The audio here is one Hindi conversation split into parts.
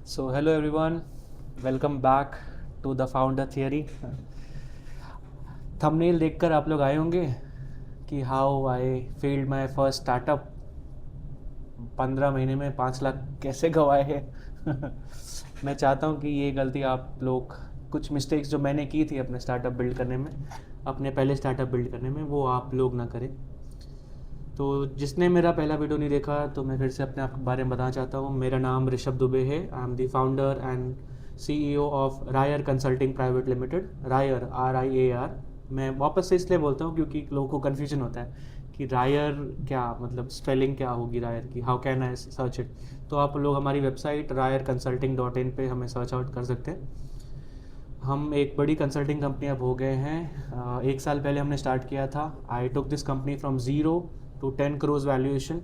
So, hello everyone, welcome back to the Founder Theory. Thumbnail देखकर आप लोग आए होंगे कि how I failed my first startup. 15 महीने में 5 लाख कैसे गंवाए हैं। मैं चाहता हूँ कि ये गलती आप लोग, कुछ मिस्टेक्स जो मैंने की थी अपने स्टार्टअप बिल्ड करने में, अपने पहले स्टार्टअप बिल्ड करने में, वो आप लोग ना करें। तो जिसने मेरा पहला वीडियो नहीं देखा तो मैं फिर से अपने आप के बारे में बताना चाहता हूँ। मेरा नाम ऋषभ दुबे है। I am the founder and CEO of Riar consulting private limited. Riar, RIAR। मैं वापस से इसलिए बोलता हूँ क्योंकि लोगों को कन्फ्यूजन होता है कि रायर क्या मतलब, स्पेलिंग क्या होगी रायर की, how can I search it. तो आप लोग हमारी वेबसाइट rayarconsulting.in पे हमें सर्च आउट कर सकते हैं। हम एक बड़ी कंसल्टिंग कंपनी अब हो गए हैं। 1 साल पहले हमने स्टार्ट किया था। I took this company from zero to 10 crore valuation.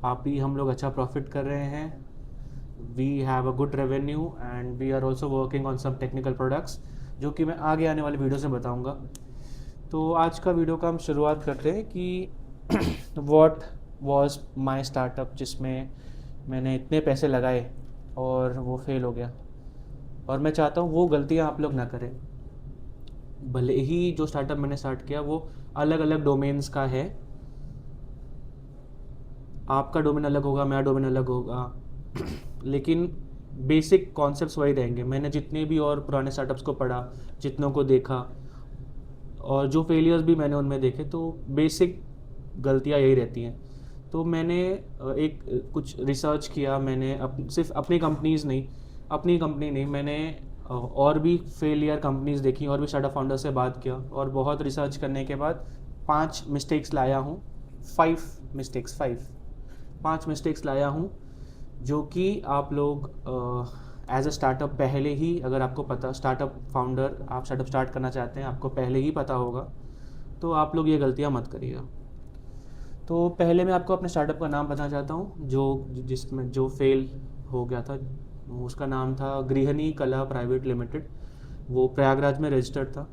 आप भी हम लोग अच्छा प्रॉफिट कर रहे हैं। We have a good revenue and we are also working on some technical products, जो कि मैं आगे आने वाले वीडियोस में बताऊंगा। तो आज का वीडियो का हम शुरुआत करते हैं कि व्हाट वाज माय स्टार्टअप, जिसमें मैंने इतने पैसे लगाए और वो फेल हो गया। और मैं चाहता हूँ वो गलतियाँ आप लोग ना करें। भले ही जो स्टार्टअप मैंने स्टार्ट किया वो अलग अलग डोमेन्स का है, आपका डोमेन अलग होगा, मेरा डोमेन अलग होगा, लेकिन बेसिक कॉन्सेप्ट्स वही रहेंगे। मैंने जितने भी और पुराने स्टार्टअप्स को पढ़ा, जितनों को देखा, और जो फेलियर्स भी मैंने उनमें देखे, तो बेसिक गलतियाँ यही रहती हैं। तो मैंने एक कुछ रिसर्च किया। मैंने सिर्फ अपनी कंपनीज़ नहीं, अपनी कंपनी नहीं, मैंने और भी फेलियर कंपनीज़ देखी और भी स्टार्टअप फाउंडर से बात किया, और बहुत रिसर्च करने के बाद 5 मिस्टेक्स लाया हूँ। 5 मिस्टेक्स लाया हूँ, जो कि आप लोग एज अ स्टार्टअप पहले ही, अगर आपको पता, स्टार्टअप फाउंडर, आप स्टार्टअप स्टार्ट करना चाहते हैं, आपको पहले ही पता होगा, तो आप लोग ये गलतियाँ मत करिएगा। तो पहले मैं आपको अपने स्टार्टअप का नाम बताना चाहता हूँ, जिसमें जो फेल हो गया था। उसका नाम था गृहिणी कला प्राइवेट लिमिटेड। वो प्रयागराज में रजिस्टर्ड था।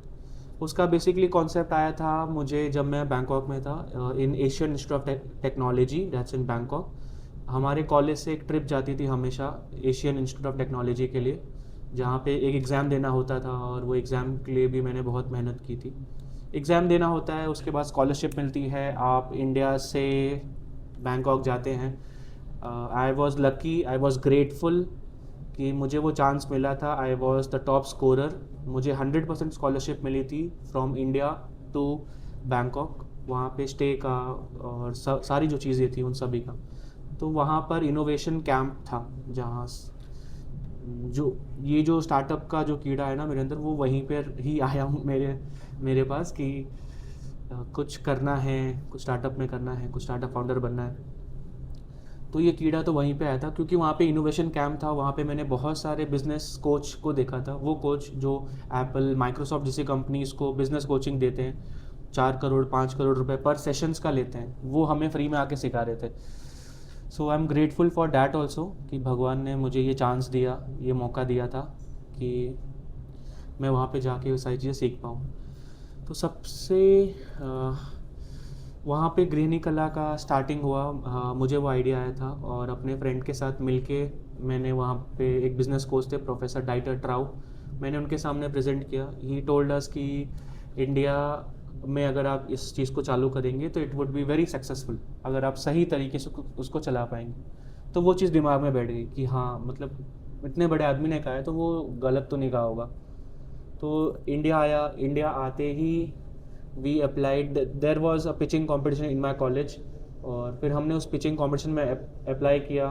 उसका बेसिकली कॉन्सेप्ट आया था मुझे जब मैं बैंकॉक में था, इन Asian institute of technology, that's in Bangkok. हमारे कॉलेज से एक ट्रिप जाती थी हमेशा एशियन इंस्टीट्यूट ऑफ टेक्नोलॉजी के लिए, जहाँ पे एक एग्ज़ाम देना होता था, और वो एग्ज़ाम के लिए भी मैंने बहुत मेहनत की थी। एग्ज़ाम देना होता है, उसके बाद स्कॉलरशिप मिलती है, आप इंडिया से बैंकॉक जाते हैं। I was lucky, I was grateful कि मुझे वो चांस मिला था। I was the top scorer. मुझे 100% स्कॉलरशिप मिली थी फ्रॉम इंडिया टू बैंकॉक। वहाँ पे स्टे का और सारी जो चीज़ें थी उन सभी का। तो वहाँ पर इनोवेशन कैंप था, जहाँ जो ये जो स्टार्टअप का जो कीड़ा है ना मेरे अंदर, वो वहीं पर ही आया हूँ मेरे मेरे पास कि कुछ करना है, कुछ स्टार्टअप में करना है, कुछ स्टार्टअप फाउंडर बनना है। तो ये कीड़ा तो वहीं पे आया था क्योंकि वहाँ पे इनोवेशन कैंप था। वहाँ पे मैंने बहुत सारे बिजनेस कोच को देखा था। वो कोच जो एप्पल, माइक्रोसॉफ्ट जैसी कंपनीज को बिजनेस कोचिंग देते हैं, 4 करोड़ 5 करोड़ रुपए पर सेशंस का लेते हैं, वो हमें फ्री में आके सिखा रहे थे। So I am grateful for that also, कि भगवान ने मुझे ये चांस दिया, ये मौका दिया था कि मैं वहाँ पे जाके वो सारी चीज़ें सीख पाऊँ। तो सबसे वहाँ पे गृहिणी कला का स्टार्टिंग हुआ। मुझे वो आइडिया आया था, और अपने फ्रेंड के साथ मिलके मैंने वहाँ पे, एक बिज़नेस कोच थे प्रोफेसर डाइटर ट्राउ, मैंने उनके सामने प्रेजेंट किया। ही टोल्ड अस कि इंडिया में अगर आप इस चीज़ को चालू करेंगे तो it would be very successful, अगर आप सही तरीके से उसको चला पाएंगे। तो वो चीज़ दिमाग में बैठ गई कि हाँ, मतलब इतने बड़े आदमी ने कहा है तो वो गलत तो नहीं कहा होगा। तो इंडिया आया। इंडिया आते ही we applied, there was a pitching competition in my college, और फिर हमने उस पिचिंग कॉम्पिटिशन में अप्लाई किया,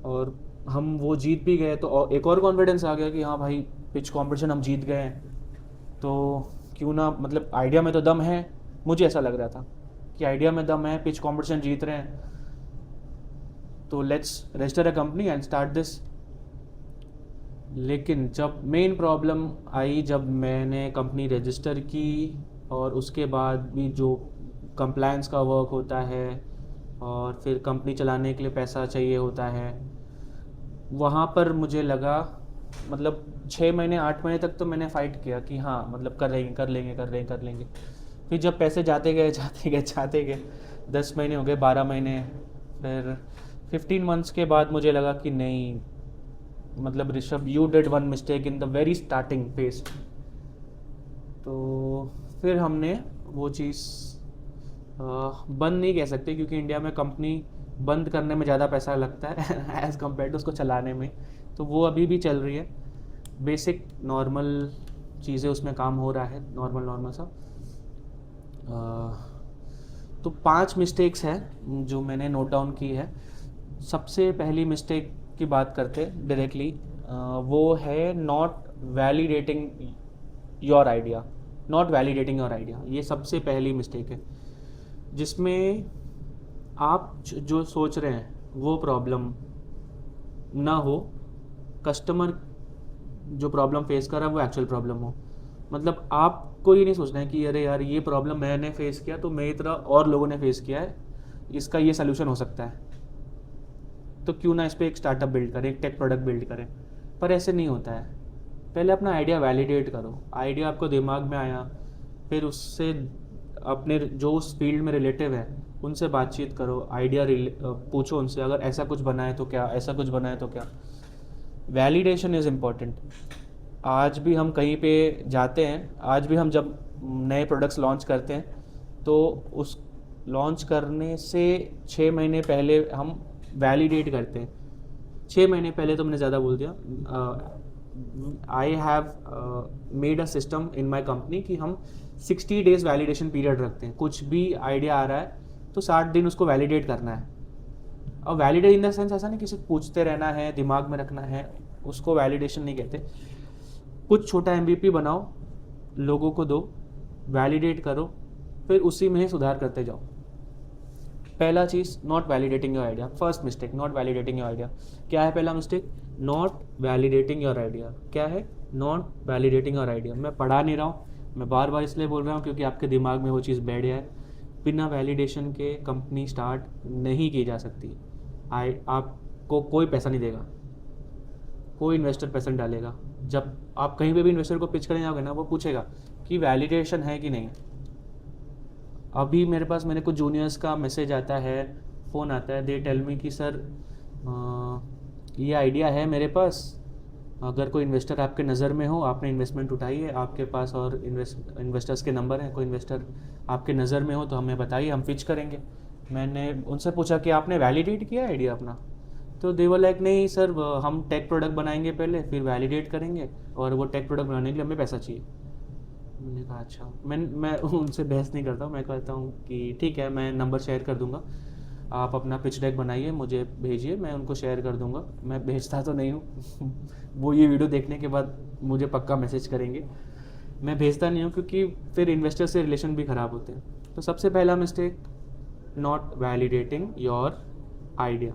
और हम वो जीत भी गए। तो एक और कॉन्फिडेंस आ गया कि हाँ भाई, पिच कंपटीशन हम जीत गए हैं, तो क्यों ना, मतलब आइडिया में तो दम है। मुझे ऐसा लग रहा था कि आइडिया में दम है, पिच कंपटीशन जीत रहे हैं, तो let's register a company and start this. लेकिन जब मेन प्रॉब्लम आई, जब मैंने कंपनी रजिस्टर की, और उसके बाद भी जो कंप्लायंस का वर्क होता है, और फिर कंपनी चलाने के लिए पैसा चाहिए होता है, वहाँ पर मुझे लगा, मतलब 6 महीने 8 महीने तक तो मैंने फ़ाइट किया कि हाँ, मतलब कर लेंगे कर लेंगे कर लेंगे कर लेंगे। फिर जब पैसे जाते गए जाते गए जाते गए, 10 महीने हो गए, 12 महीने, फिर 15 मंथ्स के बाद मुझे लगा कि नहीं, मतलब Rishabh, you did one mistake in the very starting phase. तो फिर हमने वो चीज़ बंद नहीं कह सकते, क्योंकि इंडिया में कंपनी बंद करने में ज़्यादा पैसा लगता है एज़ कम्पेयर टू उसको चलाने में। तो वो अभी भी चल रही है, बेसिक नॉर्मल चीज़ें उसमें काम हो रहा है, नॉर्मल सा। तो 5 मिस्टेक्स हैं जो मैंने नोट डाउन की है। सबसे पहली मिस्टेक की बात करते हैं डायरेक्टली, वो है not validating your idea. Not validating your idea, ये सबसे पहली मिस्टेक है, जिसमें आप जो सोच रहे हैं वो प्रॉब्लम ना हो, कस्टमर जो प्रॉब्लम फेस कर रहा है वो एक्चुअल प्रॉब्लम हो। मतलब आपको ये नहीं सोचना है कि अरे यार ये प्रॉब्लम मैंने फेस किया तो मेरी तरह और लोगों ने फेस किया है, इसका ये सोल्यूशन हो सकता है, तो क्यों ना इस पर एक स्टार्टअप बिल्ड करें, एक टेक प्रोडक्ट बिल्ड करें। पर ऐसे नहीं होता है। पहले अपना आइडिया वैलिडेट करो। आइडिया आपको दिमाग में आया, फिर उससे अपने जो उस फील्ड में रिलेटिव है उनसे बातचीत करो, आइडिया पूछो उनसे, अगर ऐसा कुछ बना है तो क्या, ऐसा कुछ बना है तो क्या। Validation is important. आज भी हम कहीं पे जाते हैं, आज भी हम जब नए प्रोडक्ट्स लॉन्च करते हैं तो उस लॉन्च करने से 6 महीने पहले हम वैलिडेट करते हैं। 6 महीने पहले तो मैंने ज़्यादा बोल दिया। I have made a system in my company कि हम 60 डेज वैलिडेशन पीरियड रखते हैं। कुछ भी आइडिया आ रहा है तो 60 दिन उसको वैलिडेट करना है। और वैलिडेट इन द सेंस ऐसा नहीं किसी पूछते रहना है, दिमाग में रखना है, उसको वैलिडेशन नहीं कहते। कुछ छोटा MVP बनाओ, लोगों को दो, वैलिडेट करो, फिर उसी में ही सुधार करते जाओ। पहला चीज़, not validating your idea. First mistake, not validating your idea. क्या है पहला mistake? Not validating your idea. क्या है? Not validating your idea. मैं पढ़ा नहीं रहा हूँ, मैं बार बार इसलिए बोल रहा हूँ क्योंकि आपके दिमाग में वो चीज़ बैठ गया है। बिना वैलिडेशन के कंपनी स्टार्ट नहीं की जा सकती। आपको कोई पैसा नहीं देगा, कोई इन्वेस्टर पैसा नहीं डालेगा। जब आप कहीं पे भी इन्वेस्टर को पिच करने जाओगे ना, वो पूछेगा कि वैलिडेशन है कि नहीं। अभी मेरे कुछ जूनियर्स का मैसेज आता है, फ़ोन आता है, दे टेल मी कि सर ये आइडिया है मेरे पास, अगर कोई इन्वेस्टर आपके नज़र में हो, आपने इन्वेस्टमेंट उठाई है, आपके पास और इन्वेस्टर्स के नंबर हैं, कोई इन्वेस्टर आपके नज़र में हो तो हमें बताइए, हम पिच करेंगे। मैंने उनसे पूछा कि आपने वैलिडेट किया आइडिया अपना? तो दे वर लाइक नहीं सर, हम टेक प्रोडक्ट बनाएंगे पहले, फिर वैलिडेट करेंगे, और वो टेक प्रोडक्ट बनाने के लिए हमें पैसा चाहिए। मैंने कहा अच्छा। मैं उनसे बहस नहीं करता हूँ, मैं कहता हूँ कि ठीक है, मैं नंबर शेयर कर दूँगा, आप अपना पिच डेक बनाइए, मुझे भेजिए, मैं उनको शेयर कर दूँगा। मैं भेजता तो नहीं हूँ वो ये वीडियो देखने के बाद मुझे पक्का मैसेज करेंगे। मैं भेजता नहीं हूँ क्योंकि फिर इन्वेस्टर से रिलेशन भी ख़राब होते हैं। तो सबसे पहला mistake, not validating your idea.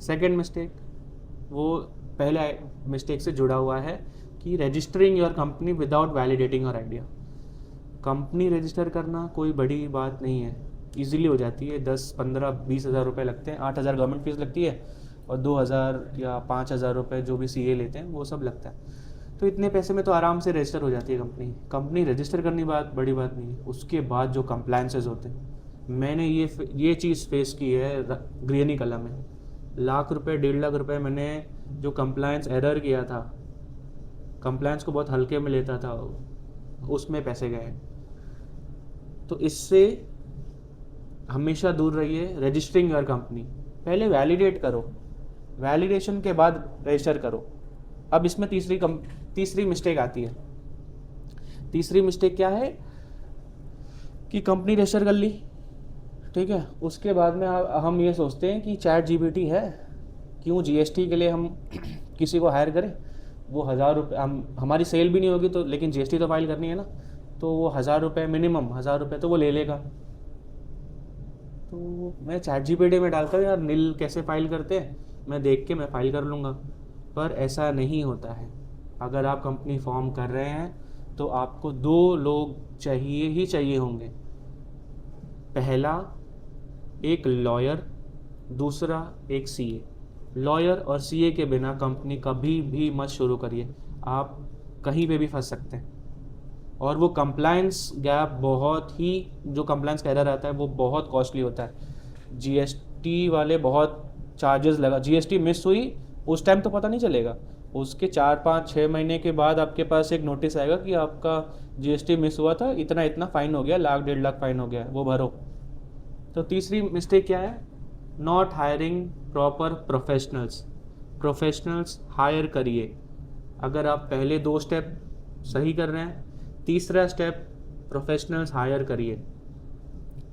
Second mistake, वो पहले मिस्टेक से जुड़ा हुआ है कि registering your company without validating your idea. Company register करना कोई बड़ी बात नहीं है, इजीली हो जाती है। 10, 15, 20 हज़ार रुपये लगते हैं, 8 हज़ार गवर्नमेंट फीस लगती है, और 2 हज़ार या 5 हज़ार रुपये जो भी CA लेते हैं वो सब लगता है। तो इतने पैसे में तो आराम से रजिस्टर हो जाती है कंपनी रजिस्टर करनी बड़ी बात नहीं है। उसके बाद जो कंप्लायंसेस होते हैं, मैंने ये चीज़ फेस की है ग्रीनी कला में। लाख रुपए, 1.5 लाख रुपए मैंने जो कंप्लायंस एरर किया था, कंप्लायंस को बहुत हल्के में लेता था, उसमें पैसे गए। तो इससे हमेशा दूर रहिए। रजिस्टरिंग योर कंपनी, पहले वैलिडेट करो, वैलिडेशन के बाद रजिस्टर करो। अब इसमें तीसरी मिस्टेक आती है। तीसरी मिस्टेक क्या है कि कंपनी रजिस्टर कर ली, ठीक है, उसके बाद में हम ये सोचते हैं कि ChatGPT है, क्यों GST के लिए हम किसी को हायर करें। वो 1,000 रुपये, हमारी सेल भी नहीं होगी तो, लेकिन GST तो फाइल करनी है ना, तो वो 1,000 रुपये, मिनिमम 1,000 रुपये तो वो ले लेगा। तो मैं ChatGPT में डालता हूँ यार नील कैसे फाइल करते हैं, मैं देख के मैं फाइल कर लूँगा। पर ऐसा नहीं होता है। अगर आप कंपनी फॉर्म कर रहे हैं तो आपको 2 लोग चाहिए ही चाहिए होंगे। पहला एक लॉयर, दूसरा एक CA। लॉयर और CA के बिना कंपनी कभी भी मत शुरू करिए, आप कहीं पे भी फंस सकते हैं। और वो कंप्लायंस गैप बहुत ही, जो कंप्लायंस का एरर आता है वो बहुत कॉस्टली होता है। GST वाले बहुत चार्जेस लगा, GST मिस हुई उस टाइम तो पता नहीं चलेगा, उसके 4-5-6 महीने के बाद आपके पास एक नोटिस आएगा कि आपका जीएसटी मिस हुआ था, इतना इतना फ़ाइन हो गया, 1,00,000 1,50,000 फ़ाइन हो गया, वो भरो। तो तीसरी मिस्टेक क्या है? Not hiring proper professionals. Professionals hire करिए। अगर आप पहले 2 स्टेप सही कर रहे हैं, तीसरा स्टेप प्रोफेशनल्स हायर करिए।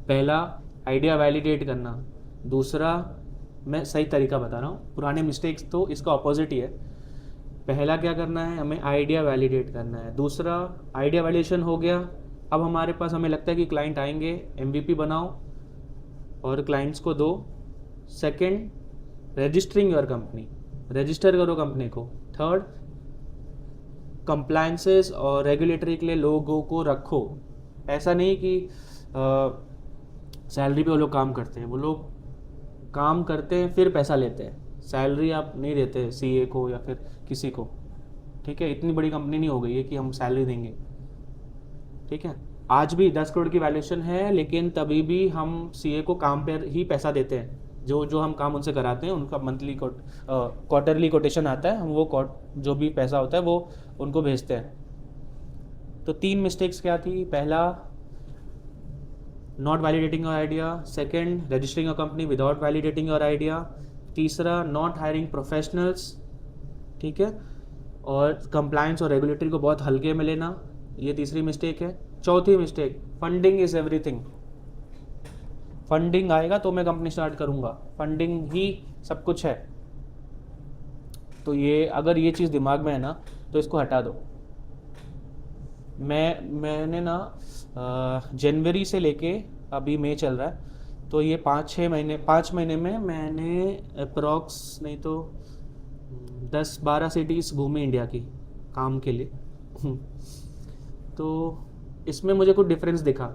पहला आइडिया वैलिडेट करना, दूसरा मैं सही तरीका बता रहा हूँ, पुराने मिस्टेक्स तो इसका ऑपोजिट ही है। पहला क्या करना है, हमें आइडिया वैलिडेट करना है। दूसरा आइडिया वैलिडेशन हो गया, अब हमारे पास हमें लगता है कि क्लाइंट आएंगे, एमवीपी बनाओ और क्लाइंट्स को दो। Second registering your company, register करो कंपनी को। थर्ड कंप्लायंसेस और रेगुलेटरी के लिए लोगों को रखो। ऐसा नहीं कि सैलरी पे वो लोग काम करते हैं, वो लोग काम करते हैं फिर पैसा लेते हैं। सैलरी आप नहीं देते सीए को या फिर किसी को, ठीक है? इतनी बड़ी कंपनी नहीं हो गई है कि हम सैलरी देंगे, ठीक है? आज भी 10 करोड़ की वैल्यूएशन है, लेकिन तभी भी हम सीए को काम पर ही पैसा देते हैं। जो जो हम काम उनसे कराते हैं उनका मंथली क्वार्टरली कोटेशन आता है, हम वो जो भी पैसा होता है वो उनको भेजते हैं। तो 3 मिस्टेक्स क्या थी? पहला not validating your idea, second registering your company without validating your idea, तीसरा नॉट हायरिंग प्रोफेशनल्स, ठीक है? और कंप्लायंस और रेगुलेटरी को बहुत हल्के में लेना, ये तीसरी मिस्टेक है। चौथी mistake, funding is everything. Funding आएगा तो मैं कंपनी स्टार्ट करूँगा, फंडिंग ही सब कुछ है। तो ये अगर ये चीज़ दिमाग में है ना, तो इसको हटा दो। मैंने ना जनवरी से लेके अभी मई चल रहा है, तो ये 5 महीने में मैंने अप्रॉक्स नहीं तो 10-12 सिटीज़ घूमी इंडिया की काम के लिए। तो इसमें मुझे कुछ डिफरेंस दिखा।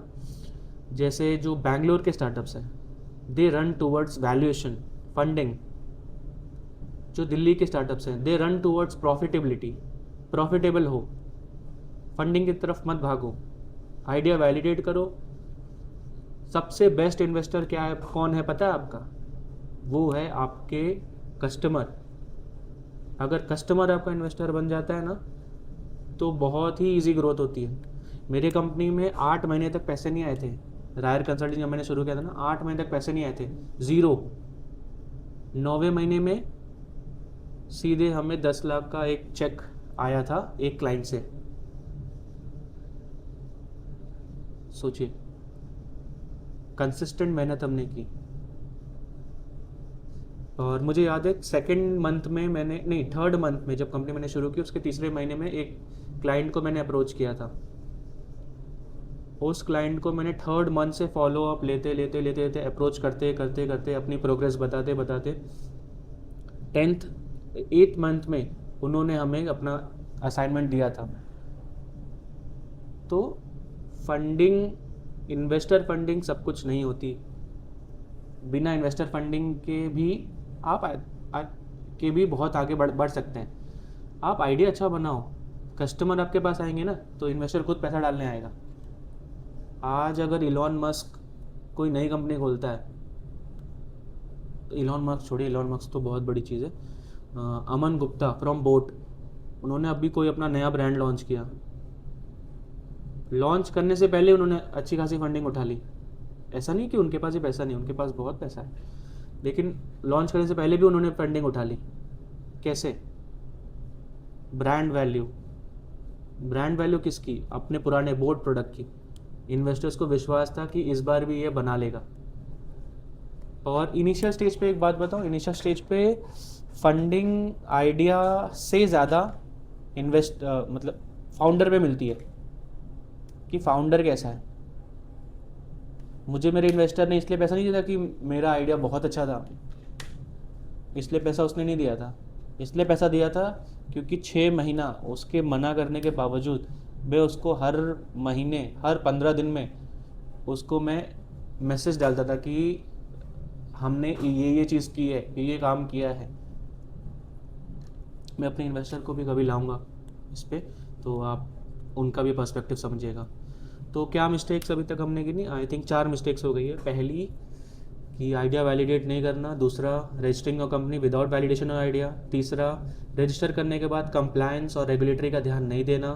जैसे जो बैंगलोर के स्टार्टअप्स हैं, they run towards valuation, funding. जो दिल्ली के स्टार्टअप्स हैं, they run towards profitability, profitable हो, फंडिंग की तरफ मत भागो, आइडिया वैलिडेट करो। सबसे बेस्ट इन्वेस्टर क्या है, कौन है पता है आपका? वो है आपके कस्टमर। अगर कस्टमर आपका इन्वेस्टर बन जाता है ना, तो बहुत ही इजी ग्रोथ होती है। मेरे कंपनी में 8 महीने तक पैसे नहीं आए थे। रायर कंसल्टिंग जब मैंने शुरू किया था ना, 8 महीने तक पैसे नहीं आए थे, ज़ीरो। 9वें महीने में सीधे हमें 10 लाख का एक चेक आया था एक क्लाइंट से। सोचिए, कंसिस्टेंट मेहनत हमने की। और मुझे याद है सेकंड मंथ में मैंने, नहीं थर्ड मंथ में जब कंपनी मैंने शुरू की, उसके तीसरे महीने में एक क्लाइंट को मैंने अप्रोच किया था। उस क्लाइंट को मैंने थर्ड मंथ से फॉलो अप लेते अप्रोच करते अपनी प्रोग्रेस बताते 8th मंथ में उन्होंने हमें अपना असाइनमेंट दिया था। तो फंडिंग, इन्वेस्टर फंडिंग सब कुछ नहीं होती। बिना इन्वेस्टर फंडिंग के भी आप के भी बहुत आगे बढ़ सकते हैं। आप आइडिया अच्छा बनाओ, कस्टमर आपके पास आएंगे ना, तो इन्वेस्टर खुद पैसा डालने आएगा। आज अगर इलॉन मस्क कोई नई कंपनी खोलता है, तो इलॉन मस्क छोड़िए, इलॉन मस्क तो बहुत बड़ी चीज़ है, अमन गुप्ता फ्रॉम बोट, उन्होंने अभी कोई अपना नया ब्रांड लॉन्च किया। लॉन्च करने से पहले उन्होंने अच्छी खासी फंडिंग उठा ली। ऐसा नहीं कि उनके पास ही पैसा नहीं, उनके पास बहुत पैसा है, लेकिन लॉन्च करने से पहले भी उन्होंने फंडिंग उठा ली। कैसे? Brand value. ब्रांड वैल्यू किसकी? अपने पुराने बोट प्रोडक्ट की। इन्वेस्टर्स को विश्वास था कि इस बार भी ये बना लेगा। और इनिशियल स्टेज पे एक बात बताऊं, इनिशियल स्टेज पे फंडिंग आइडिया से ज़्यादा मतलब फाउंडर पे मिलती है कि फाउंडर कैसा है। मुझे मेरे इन्वेस्टर ने इसलिए पैसा नहीं दिया था कि मेरा आइडिया बहुत अच्छा था, इसलिए पैसा उसने नहीं दिया था। इसलिए पैसा दिया था क्योंकि 6 महीना उसके मना करने के बावजूद मैं उसको हर महीने, हर 15 दिन में उसको मैं मैसेज डालता था कि हमने ये चीज़ की है, ये काम किया है। मैं अपने इन्वेस्टर को भी कभी लाऊंगा इस पर, तो आप उनका भी पर्सपेक्टिव समझिएगा। तो क्या मिस्टेक्स अभी तक हमने गिनी? आई थिंक 4 मिस्टेक्स हो गई है। पहली, कि आइडिया वैलिडेट नहीं करना, दूसरा registering a company without validation of idea, तीसरा रजिस्टर करने के बाद कंप्लायंस और रेगुलेटरी का ध्यान नहीं देना,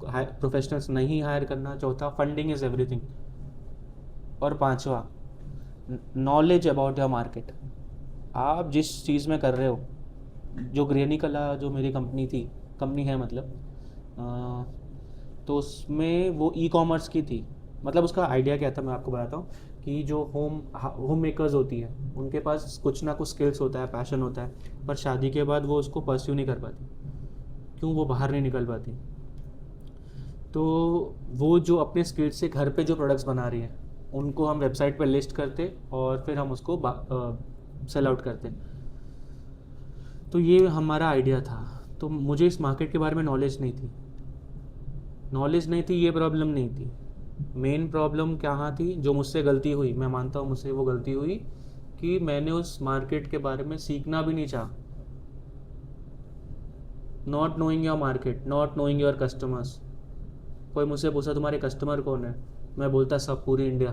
प्रोफेशनल्स नहीं हायर करना, चौथा फंडिंग इज़ एवरीथिंग, और पांचवा नॉलेज अबाउट योर मार्केट। आप जिस चीज़ में कर रहे हो, जो गृहिणी कला जो मेरी कंपनी है मतलब, तो उसमें वो ई कॉमर्स की थी। मतलब उसका आइडिया क्या था मैं आपको बताता हूँ कि जो होम मेकर्स होती है उनके पास कुछ ना कुछ स्किल्स होता है, पैशन होता है, पर शादी के बाद वो उसको परस्यू नहीं कर पाती। क्यों? वो बाहर नहीं निकल पाती। तो वो जो अपने स्किल्स से घर पे जो प्रोडक्ट्स बना रही है उनको हम वेबसाइट पर लिस्ट करते और फिर हम उसको सेल आउट करते। तो ये हमारा आइडिया था। तो मुझे इस मार्केट के बारे में नॉलेज नहीं थी। ये प्रॉब्लम नहीं थी। मेन प्रॉब्लम कहाँ थी? जो मुझसे गलती हुई, मैं मानता हूँ मुझसे वो गलती हुई कि मैंने उस मार्केट के बारे में सीखना भी नहीं चाहा। Not knowing your market, not knowing your customers. कोई मुझसे पूछा तुम्हारे कस्टमर कौन है, मैं बोलता सब पूरी इंडिया।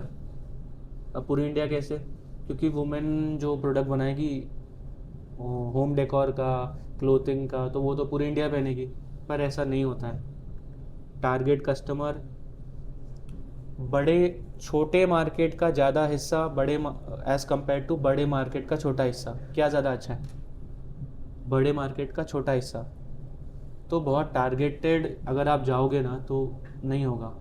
अब पूरी इंडिया कैसे? क्योंकि वुमेन जो प्रोडक्ट बनाएगी होम डेकोर का, क्लोथिंग का, तो वो तो पूरी इंडिया पहनेगी। पर ऐसा नहीं होता है। टारगेट कस्टमर बड़े छोटे मार्केट का ज़्यादा हिस्सा, बड़े एज़ कम्पेयर टू बड़े मार्केट का छोटा हिस्सा, क्या ज़्यादा अच्छा है? बड़े मार्केट का छोटा हिस्सा। तो बहुत टारगेटेड अगर आप जाओगे ना तो नहीं होगा।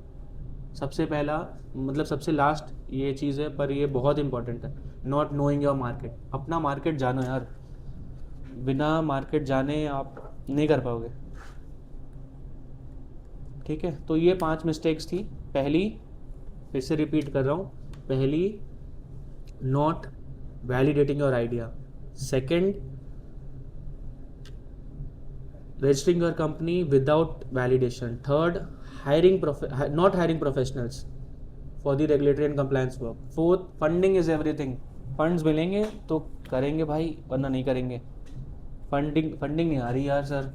सबसे पहला मतलब सबसे लास्ट ये चीज़ है, पर ये बहुत इंपॉर्टेंट है, नॉट नोइंग योर मार्केट। अपना मार्केट जानो यार, बिना मार्केट जाने आप नहीं कर पाओगे। ठीक है, तो ये 5 मिस्टेक्स थी। पहली, फिर से रिपीट कर रहा हूँ, पहली not validating your idea, second registering your company without validation, third not hiring professionals for the regulatory and compliance work, fourth funding is everything। Funds मिलेंगे तो करेंगे भाई, वरना नहीं करेंगे। फंडिंग नहीं आ रही यार सर।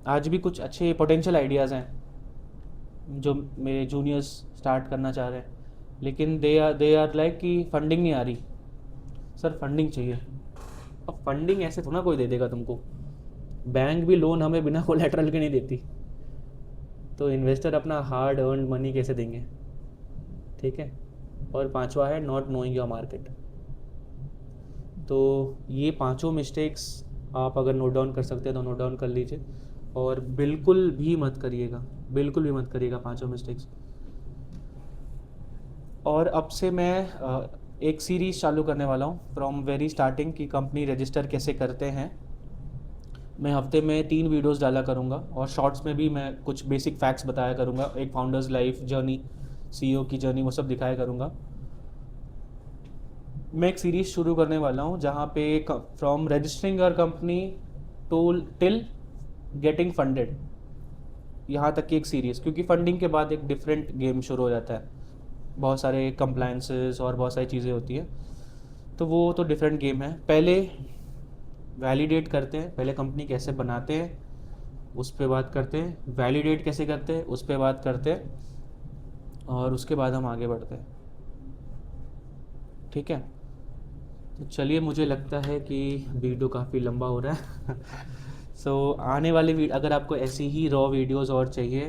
आज भी कुछ अच्छे पोटेंशियल आइडियाज़ हैं जो मेरे जूनियर्स स्टार्ट करना चाह रहे हैं, लेकिन दे आर लाइक कि फंडिंग नहीं आ रही। सर फंडिंग चाहिए। अब फंडिंग ऐसे थोड़ा कोई दे देगा तुमको। बैंक भी लोन हमें बिना कोलैटरल के नहीं देती, तो इन्वेस्टर अपना हार्ड अर्न मनी कैसे देंगे? ठीक है। और पांचवा है नॉट नोइंग योर मार्केट। तो ये पांचों मिस्टेक्स आप अगर नोट डाउन कर सकते हैं तो नोट डाउन कर लीजिए, और बिल्कुल भी मत करिएगा पांचों मिस्टेक्स। और अब से मैं एक सीरीज़ चालू करने वाला हूँ फ्रॉम वेरी स्टार्टिंग कि कंपनी रजिस्टर कैसे करते हैं। मैं हफ्ते में 3 वीडियोस डाला करूँगा, और शॉर्ट्स में भी मैं कुछ बेसिक फैक्ट्स बताया करूँगा, एक फाउंडर्स लाइफ जर्नी, सीईओ की जर्नी, वो सब दिखाया करूँगा। मैं एक सीरीज़ शुरू करने वाला हूँ जहाँ पे from registering your company till getting funded, यहाँ तक की एक सीरीज़। क्योंकि फंडिंग के बाद एक डिफरेंट गेम शुरू हो जाता है, बहुत सारे कंप्लायंसेस और बहुत सारी चीज़ें होती हैं, तो वो तो डिफरेंट गेम है। पहले वैलिडेट करते हैं, पहले कंपनी कैसे बनाते हैं उस पर बात करते हैं, वैलिडेट कैसे करते हैं उस पर बात करते हैं, और उसके बाद हम आगे बढ़ते हैं। ठीक है, तो चलिए, मुझे लगता है कि वीडियो काफ़ी लंबा हो रहा है। सो आने वाले अगर आपको ऐसी ही रॉ वीडियोस और चाहिए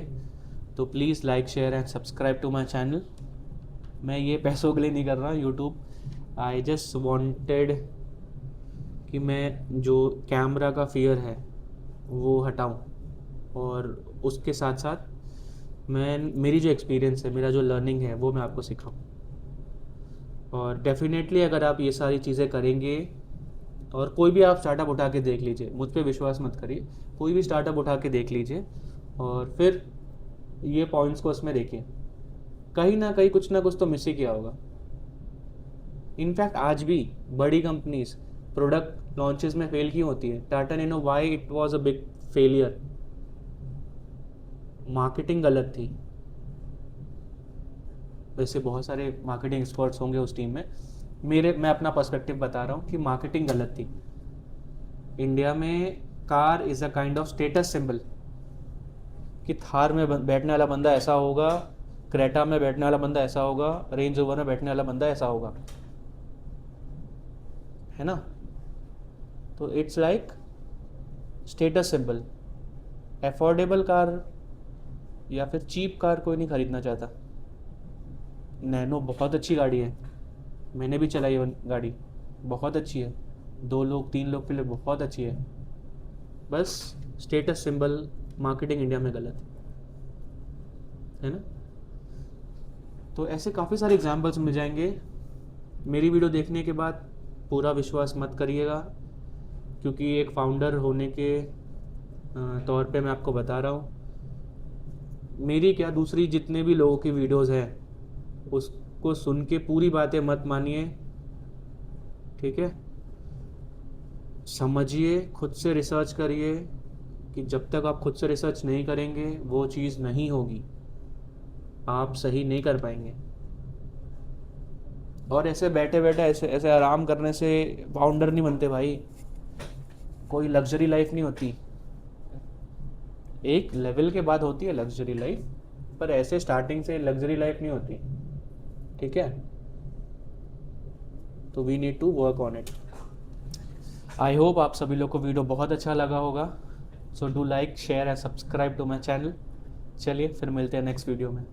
तो please like, share and subscribe to my channel. मैं ये पैसों के लिए नहीं कर रहा यूट्यूब, आई जस्ट वांटेड कि मैं जो कैमरा का फियर है वो हटाऊं, और उसके साथ साथ मेरी जो एक्सपीरियंस है, मेरा जो लर्निंग है, वो मैं आपको सिखाऊं। और डेफिनेटली अगर आप ये सारी चीज़ें करेंगे, और कोई भी आप स्टार्टअप उठा के देख लीजिए, मुझ पे विश्वास मत करिए, कोई भी स्टार्टअप उठा के देख लीजिए और फिर ये पॉइंट्स को उसमें देखिए, कहीं ना कहीं कुछ ना कुछ तो मिस ही किया होगा। इनफैक्ट आज भी बड़ी कंपनीज प्रोडक्ट लॉन्चेस में फेल क्यों होती है? Tata nano, why it was a big failure? Marketing गलत थी। वैसे बहुत सारे मार्केटिंग एक्सपर्ट्स होंगे उस टीम में, मैं अपना पर्सपेक्टिव बता रहा हूँ कि मार्केटिंग गलत थी। इंडिया में car is a kind of status symbol, कि थार में बैठने वाला बंदा ऐसा होगा, क्रेटा में बैठने वाला बंदा ऐसा होगा, रेंज रोवर में बैठने वाला बंदा ऐसा होगा। है ना। तो it's like status symbol. Affordable car या फिर चीप कार कोई नहीं खरीदना चाहता। नैनो बहुत अच्छी गाड़ी है, मैंने भी चलाई है गाड़ी, बहुत अच्छी है, 2 लोग 3 लोग के लिए बहुत अच्छी है। बस स्टेटस सिंबल मार्केटिंग इंडिया में गलत है ना। तो ऐसे काफ़ी सारे एग्जाम्पल्स मिल जाएंगे। मेरी वीडियो देखने के बाद पूरा विश्वास मत करिएगा, क्योंकि एक फाउंडर होने के तौर पे मैं आपको बता रहा हूँ। मेरी क्या, दूसरी जितने भी लोगों की वीडियोस हैं उसको सुन के पूरी बातें मत मानिए, ठीक है। समझिए, खुद से रिसर्च करिए, कि जब तक आप खुद से रिसर्च नहीं करेंगे वो चीज़ नहीं होगी, आप सही नहीं कर पाएंगे। और ऐसे बैठे बैठे ऐसे ऐसे आराम करने से फाउंडर नहीं बनते भाई, कोई लग्जरी लाइफ नहीं होती। एक लेवल के बाद होती है लग्जरी लाइफ, पर ऐसे स्टार्टिंग से लग्जरी लाइफ नहीं होती, ठीक है। तो we need to work on it. I hope आप सभी लोग को वीडियो बहुत अच्छा लगा होगा। So do like, share and subscribe to my channel. चलिए फिर मिलते हैं नेक्स्ट वीडियो में।